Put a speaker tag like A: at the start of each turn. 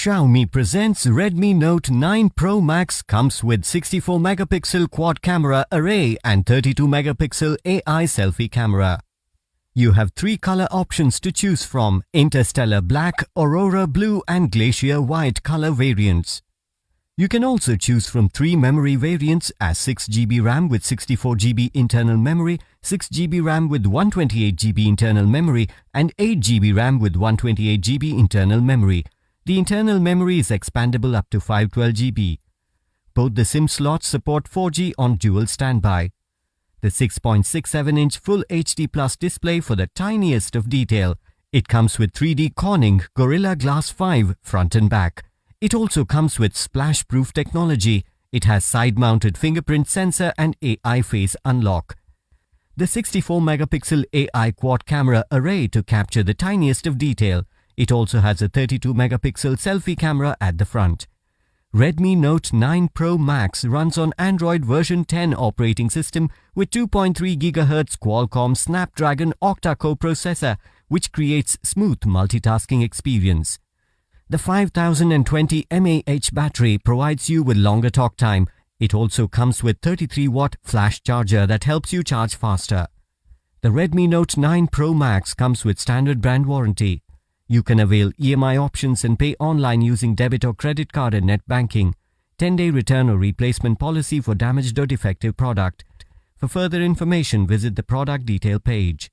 A: Xiaomi presents Redmi Note 9 Pro Max. Comes with 64 megapixel quad camera array and 32 megapixel AI selfie camera. You have 3 color options to choose from: Interstellar Black, Aurora Blue and Glacier White color variants. You can also choose from 3 memory variants as 6GB RAM with 64GB internal memory, 6GB RAM with 128GB internal memory and 8GB RAM with 128GB internal memory. The internal memory is expandable up to 512GB. Both the SIM slots support 4G on dual standby. The 6.67-inch Full HD Plus display for the tiniest of detail. It comes with 3D Corning Gorilla Glass 5 front and back. It also comes with splash-proof technology. It has side-mounted fingerprint sensor and AI face unlock. The 64 megapixel AI quad camera array to capture the tiniest of detail. It also has a 32 megapixel selfie camera at the front. Redmi Note 9 Pro Max runs on Android version 10 operating system with 2.3 GHz Qualcomm Snapdragon octa-core processor, which creates smooth multitasking experience. The 5020 mAh battery provides you with longer talk time. It also comes with 33-watt flash charger that helps you charge faster. The Redmi Note 9 Pro Max comes with standard brand warranty. You can avail EMI options and pay online using debit or credit card and net banking. 10-day return or replacement policy for damaged or defective product. For further information, visit the product detail page.